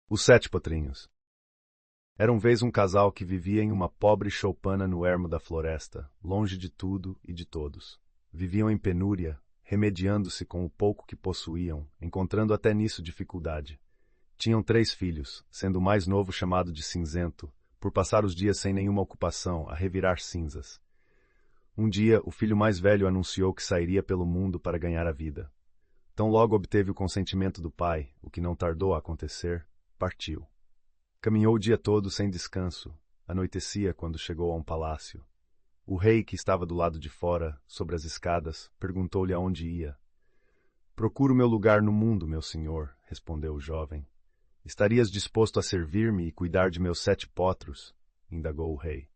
Os Sete Potrinhos. Era uma vez um casal que vivia em uma pobre choupana no ermo da floresta, longe de tudo e de todos. Viviam em penúria, remediando-se com o pouco que possuíam, encontrando até nisso dificuldade. Tinham 3 filhos, sendo o mais novo chamado de Cinzento, por passar os dias sem nenhuma ocupação, a revirar cinzas. Um dia, o filho mais velho anunciou que sairia pelo mundo para ganhar a vida. Tão logo obteve o consentimento do pai, o que não tardou a acontecer, partiu. Caminhou o dia todo sem descanso. Anoitecia quando chegou a um palácio. O rei, que estava do lado de fora, sobre as escadas, perguntou-lhe aonde ia. Procuro meu lugar no mundo, meu senhor, respondeu o jovem. Estarias disposto a servir-me e cuidar de meus 7 potros? Indagou o rei.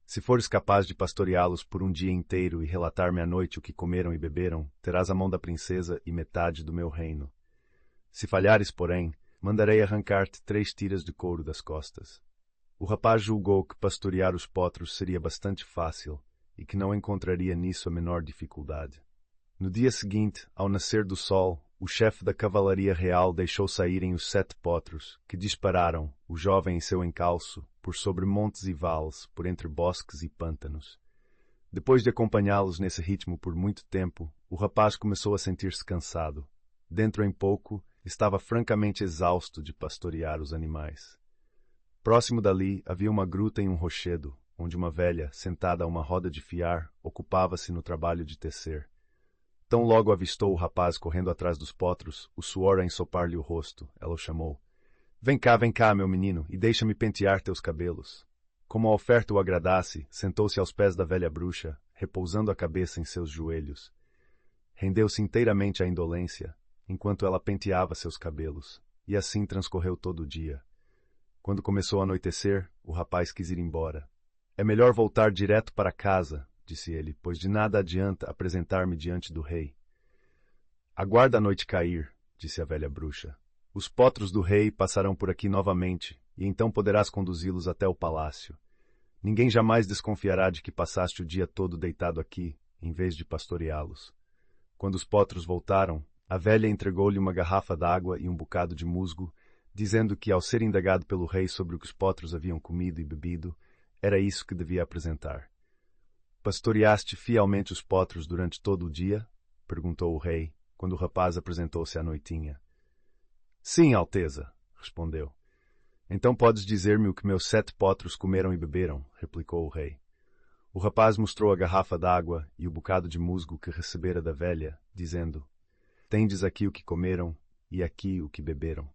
Se fores capaz de pastoreá-los por um dia inteiro e relatar-me à noite o que comeram e beberam, terás a mão da princesa e metade do meu reino. Se falhares, porém, mandarei arrancar-te 3 tiras de couro das costas. O rapaz julgou que pastorear os potros seria bastante fácil e que não encontraria nisso a menor dificuldade. No dia seguinte, ao nascer do sol, o chefe da cavalaria real deixou saírem os 7 potros, que dispararam, o jovem em seu encalço, por sobre montes e vales, por entre bosques e pântanos. Depois de acompanhá-los nesse ritmo por muito tempo, o rapaz começou a sentir-se cansado. Dentro em pouco, estava francamente exausto de pastorear os animais. Próximo dali havia uma gruta em um rochedo, onde uma velha, sentada a uma roda de fiar, ocupava-se no trabalho de tecer. Tão logo avistou o rapaz correndo atrás dos potros, o suor a ensopar-lhe o rosto. Ela o chamou. Vem cá, meu menino, e deixa-me pentear teus cabelos. Como a oferta o agradasse, sentou-se aos pés da velha bruxa, repousando a cabeça em seus joelhos. Rendeu-se inteiramente à indolência, enquanto ela penteava seus cabelos, e assim transcorreu todo o dia. Quando começou a anoitecer, o rapaz quis ir embora. É melhor voltar direto para casa, disse ele, pois de nada adianta apresentar-me diante do rei. Aguarda a noite cair, disse a velha bruxa. Os potros do rei passarão por aqui novamente, e então poderás conduzi-los até o palácio. Ninguém jamais desconfiará de que passaste o dia todo deitado aqui, em vez de pastoreá-los. Quando os potros voltaram, a velha entregou-lhe uma garrafa d'água e um bocado de musgo, dizendo que, ao ser indagado pelo rei sobre o que os potros haviam comido e bebido, era isso que devia apresentar. Pastoreaste fielmente os potros durante todo o dia? Perguntou o rei, quando o rapaz apresentou-se à noitinha. Sim, Alteza, respondeu. Então podes dizer-me o que meus 7 potros comeram e beberam, replicou o rei. O rapaz mostrou a garrafa d'água e o bocado de musgo que recebera da velha, dizendo, tendes aqui o que comeram e aqui o que beberam.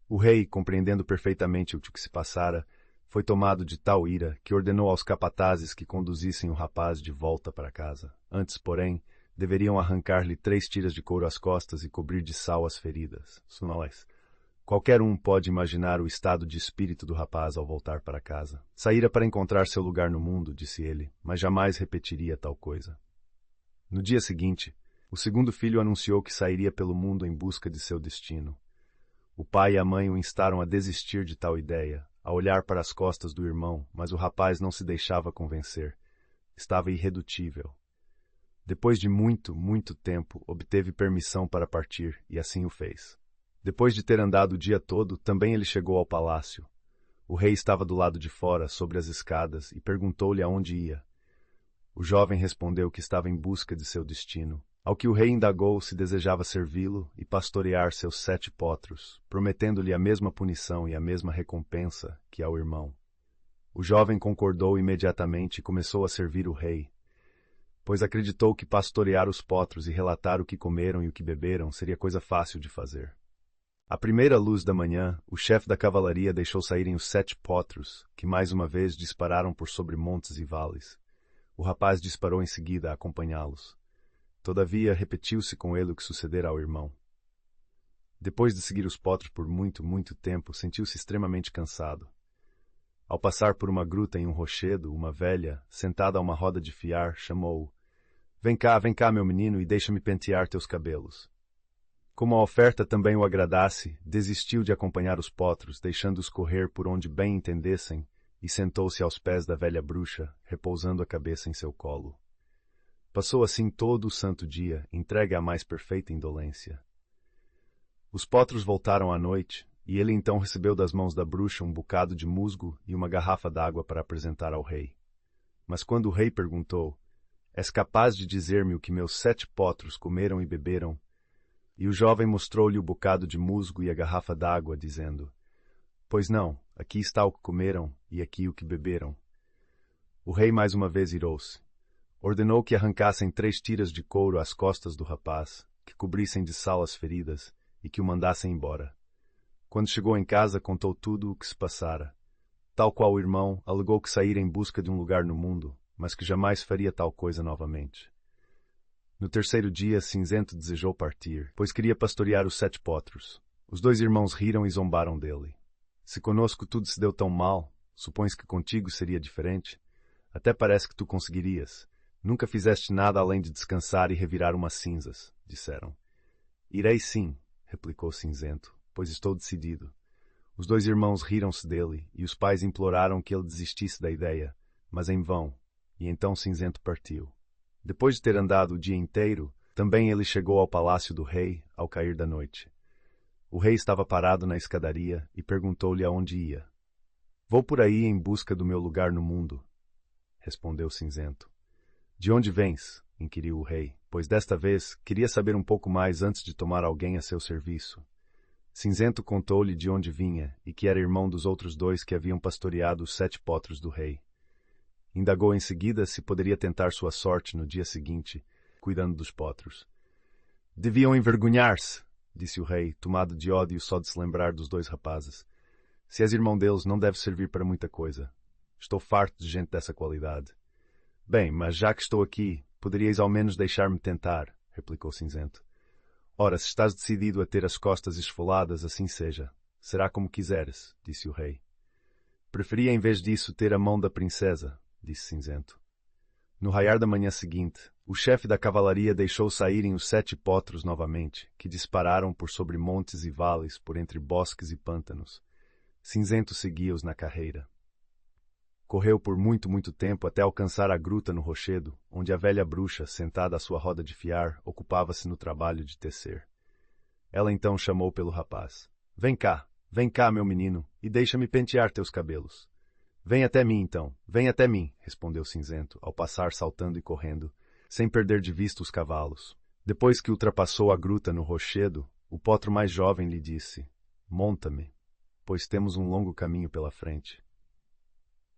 O rei, compreendendo perfeitamente o que se passara, foi tomado de tal ira que ordenou aos capatazes que conduzissem o rapaz de volta para casa. Antes, porém, deveriam arrancar-lhe 3 tiras de couro às costas e cobrir de sal as feridas. Qualquer um pode imaginar o estado de espírito do rapaz ao voltar para casa. Saíra para encontrar seu lugar no mundo, disse ele, mas jamais repetiria tal coisa. No dia seguinte, o segundo filho anunciou que sairia pelo mundo em busca de seu destino. O pai e a mãe o instaram a desistir de tal ideia, a olhar para as costas do irmão, mas o rapaz não se deixava convencer. Estava irredutível. Depois de muito, muito tempo, obteve permissão para partir, e assim o fez. Depois de ter andado o dia todo, também ele chegou ao palácio. O rei estava do lado de fora, sobre as escadas, e perguntou-lhe aonde ia. O jovem respondeu que estava em busca de seu destino, ao que o rei indagou se desejava servi-lo e pastorear seus 7 potros, prometendo-lhe a mesma punição e a mesma recompensa que ao irmão. O jovem concordou imediatamente e começou a servir o rei, pois acreditou que pastorear os potros e relatar o que comeram e o que beberam seria coisa fácil de fazer. À primeira luz da manhã, o chefe da cavalaria deixou saírem os 7 potros, que mais uma vez dispararam por sobre montes e vales. O rapaz disparou em seguida a acompanhá-los. Todavia, repetiu-se com ele o que sucedera ao irmão. Depois de seguir os potros por muito, muito tempo, sentiu-se extremamente cansado. Ao passar por uma gruta em um rochedo, uma velha, sentada a uma roda de fiar, chamou-o. Vem cá, meu menino, e deixa-me pentear teus cabelos. Como a oferta também o agradasse, desistiu de acompanhar os potros, deixando-os correr por onde bem entendessem, e sentou-se aos pés da velha bruxa, repousando a cabeça em seu colo. Passou assim todo o santo dia, entregue à mais perfeita indolência. Os potros voltaram à noite, E ele então recebeu das mãos da bruxa um bocado de musgo e uma garrafa d'água para apresentar ao rei. Mas quando o rei perguntou, "És capaz de dizer-me o que meus 7 potros comeram e beberam?" E o jovem mostrou-lhe o bocado de musgo e a garrafa d'água, dizendo, "Pois não, aqui está o que comeram e aqui o que beberam." O rei mais uma vez irou-se. Ordenou que arrancassem 3 tiras de couro às costas do rapaz, que cobrissem de sal as feridas e que o mandassem embora. Quando chegou em casa, contou tudo o que se passara. Tal qual o irmão, alegou que saíra em busca de um lugar no mundo, mas que jamais faria tal coisa novamente. No terceiro dia, Cinzento desejou partir, pois queria pastorear os 7 potros. Os 2 irmãos riram e zombaram dele. "Se conosco tudo se deu tão mal, supões que contigo seria diferente? Até parece que tu conseguirias. Nunca fizeste nada além de descansar e revirar umas cinzas", disseram. "Irei sim", replicou Cinzento, "pois estou decidido." Os 2 irmãos riram-se dele, e os pais imploraram que ele desistisse da ideia, mas em vão, e então Cinzento partiu. Depois de ter andado o dia inteiro, também ele chegou ao palácio do rei ao cair da noite. O rei estava parado na escadaria e perguntou-lhe aonde ia. "Vou por aí em busca do meu lugar no mundo", respondeu Cinzento. "De onde vens?" inquiriu o rei, pois desta vez queria saber um pouco mais antes de tomar alguém a seu serviço. Cinzento contou-lhe de onde vinha e que era irmão dos outros 2 que haviam pastoreado os 7 potros do rei. Indagou em seguida se poderia tentar sua sorte no dia seguinte, cuidando dos potros. "Deviam envergonhar-se", disse o rei, tomado de ódio só de se lembrar dos 2 rapazes. "Se és irmão deles, não deve servir para muita coisa. Estou farto de gente dessa qualidade." "Bem, mas já que estou aqui, poderíeis ao menos deixar-me tentar", replicou Cinzento. "Ora, se estás decidido a ter as costas esfoladas, assim seja. Será como quiseres", disse o rei. "Preferia em vez disso ter a mão da princesa", disse Cinzento. No raiar da manhã seguinte, o chefe da cavalaria deixou saírem os 7 potros novamente, que dispararam por sobre montes e vales, por entre bosques e pântanos. Cinzento seguia-os na carreira. Correu por muito tempo até alcançar a gruta no rochedo, onde a velha bruxa, sentada à sua roda de fiar, ocupava-se no trabalho de tecer. Ela então chamou pelo rapaz. Vem cá, meu menino, e deixa-me pentear teus cabelos." Vem até mim, então, vem até mim", respondeu Cinzento, ao passar saltando e correndo, sem perder de vista os cavalos. Depois que ultrapassou a gruta no rochedo, o potro mais jovem lhe disse, "Monta-me, pois temos um longo caminho pela frente."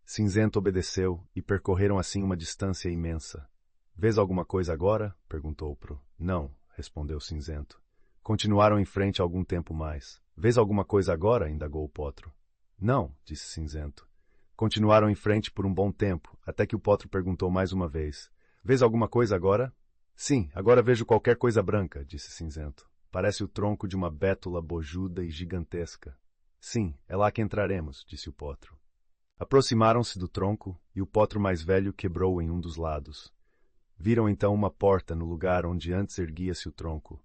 Cinzento obedeceu e percorreram assim uma distância imensa. "Vês alguma coisa agora?" perguntou o Pro. "Não", respondeu Cinzento. Continuaram em frente algum tempo mais. "Vês alguma coisa agora?" indagou o potro. "Não", disse Cinzento. Continuaram em frente por um bom tempo, até que o potro perguntou mais uma vez, "Vês alguma coisa agora?" "Sim, agora vejo qualquer coisa branca", disse Cinzento. "Parece o tronco de uma bétula bojuda e gigantesca." "Sim, é lá que entraremos", disse o potro. Aproximaram-se do tronco e o potro mais velho quebrou em um dos lados. Viram então uma porta no lugar onde antes erguia-se o tronco.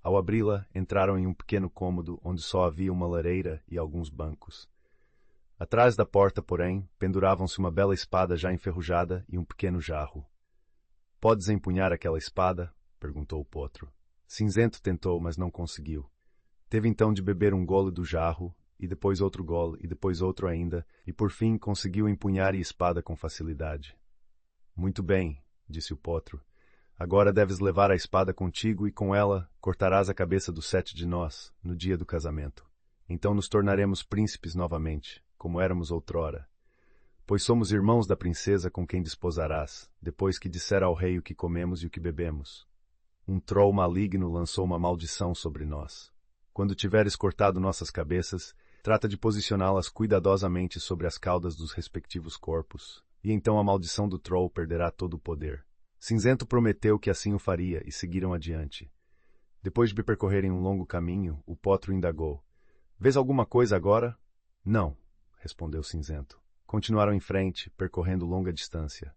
Ao abri-la, entraram em um pequeno cômodo onde só havia uma lareira e alguns bancos. Atrás da porta, porém, penduravam-se uma bela espada já enferrujada e um pequeno jarro. "Podes empunhar aquela espada?" perguntou o potro. Cinzento tentou, mas não conseguiu. Teve então de beber um gole do jarro, e depois outro gole, e depois outro ainda, e por fim conseguiu empunhar a espada com facilidade. "Muito bem", disse o potro. "Agora deves levar a espada contigo e com ela cortarás a cabeça dos 7 de nós, no dia do casamento. Então nos tornaremos príncipes novamente, como éramos outrora. Pois somos irmãos da princesa com quem desposarás, depois que disser ao rei o que comemos e o que bebemos. Um troll maligno lançou uma maldição sobre nós. Quando tiveres cortado nossas cabeças, trata de posicioná-las cuidadosamente sobre as caudas dos respectivos corpos, e então a maldição do troll perderá todo o poder." Cinzento prometeu que assim o faria e seguiram adiante. Depois de percorrerem um longo caminho, o potro indagou, "Vês alguma coisa agora?" "Não", respondeu Cinzento. Continuaram em frente, percorrendo longa distância.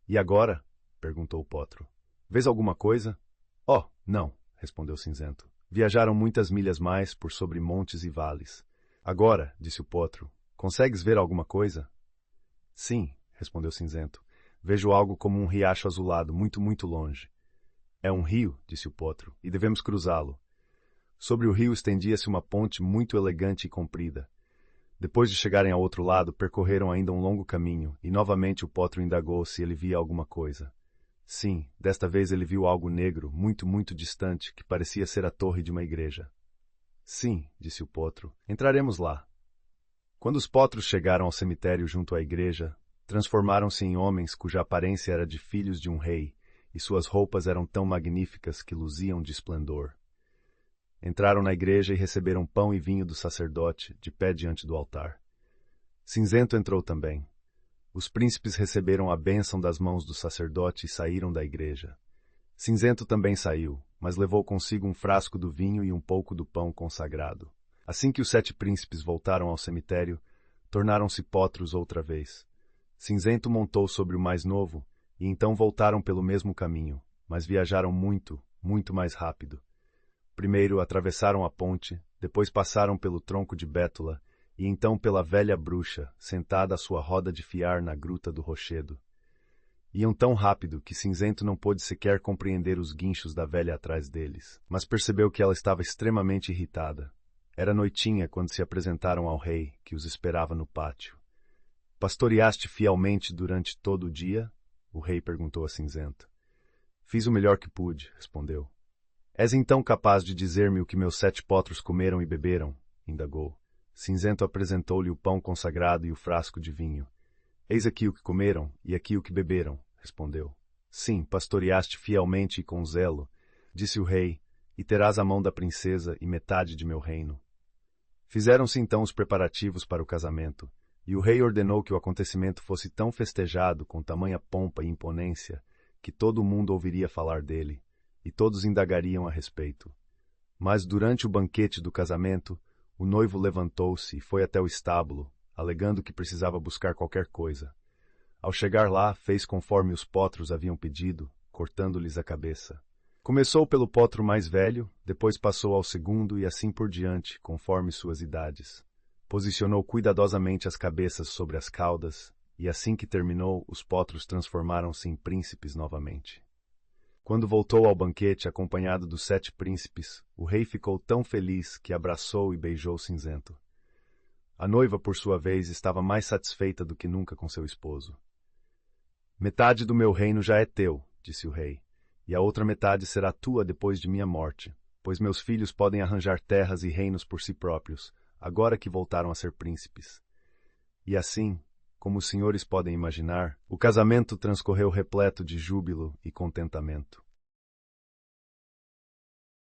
"E agora?" perguntou o potro. "Vês alguma coisa?" "Oh, não", respondeu Cinzento. Viajaram muitas milhas mais por sobre montes e vales. "Agora", disse o potro, "consegues ver alguma coisa?" "Sim", respondeu Cinzento. "Vejo algo como um riacho azulado, muito longe." "É um rio", disse o potro, "e devemos cruzá-lo." Sobre o rio estendia-se uma ponte muito elegante e comprida. Depois de chegarem ao outro lado, percorreram ainda um longo caminho, e novamente o potro indagou se ele via alguma coisa. Sim, desta vez ele viu algo negro, muito, muito distante, que parecia ser a torre de uma igreja. Sim, disse o potro, entraremos lá. Quando os potros chegaram ao cemitério junto à igreja, transformaram-se em homens cuja aparência era de filhos de um rei, e suas roupas eram tão magníficas que luziam de esplendor. Entraram na igreja e receberam pão e vinho do sacerdote, de pé diante do altar. Cinzento entrou também. Os príncipes receberam a bênção das mãos do sacerdote e saíram da igreja. Cinzento também saiu, mas levou consigo um frasco do vinho e um pouco do pão consagrado. Assim que os 7 príncipes voltaram ao cemitério, tornaram-se potros outra vez. Cinzento montou sobre o mais novo, e então voltaram pelo mesmo caminho, mas viajaram muito, muito mais rápido. Primeiro atravessaram a ponte, depois passaram pelo tronco de Bétula, e então pela velha bruxa, sentada à sua roda de fiar na gruta do rochedo. Iam tão rápido que Cinzento não pôde sequer compreender os guinchos da velha atrás deles, mas percebeu que ela estava extremamente irritada. Era noitinha quando se apresentaram ao rei, que os esperava no pátio. Pastoreaste fielmente durante todo o dia? O rei perguntou a Cinzento. Fiz o melhor que pude, respondeu. És então capaz de dizer-me o que meus 7 potros comeram e beberam? Indagou. Cinzento apresentou-lhe o pão consagrado e o frasco de vinho. Eis aqui o que comeram e aqui o que beberam, respondeu. Sim, pastoreaste fielmente e com zelo, disse o rei, e terás a mão da princesa e metade de meu reino. Fizeram-se então os preparativos para o casamento, e o rei ordenou que o acontecimento fosse tão festejado com tamanha pompa e imponência, que todo o mundo ouviria falar dele, e todos indagariam a respeito. Mas durante o banquete do casamento, o noivo levantou-se e foi até o estábulo, alegando que precisava buscar qualquer coisa. Ao chegar lá, fez conforme os potros haviam pedido, cortando-lhes a cabeça. Começou pelo potro mais velho, depois passou ao segundo e assim por diante, conforme suas idades. Posicionou cuidadosamente as cabeças sobre as caudas, e assim que terminou, os potros transformaram-se em príncipes novamente. Quando voltou ao banquete acompanhado dos 7 príncipes, o rei ficou tão feliz que abraçou e beijou Cinzento. A noiva, por sua vez, estava mais satisfeita do que nunca com seu esposo. Metade do meu reino já é teu, disse o rei, e a outra metade será tua depois de minha morte, pois meus filhos podem arranjar terras e reinos por si próprios, agora que voltaram a ser príncipes. E assim, como os senhores podem imaginar, o casamento transcorreu repleto de júbilo e contentamento.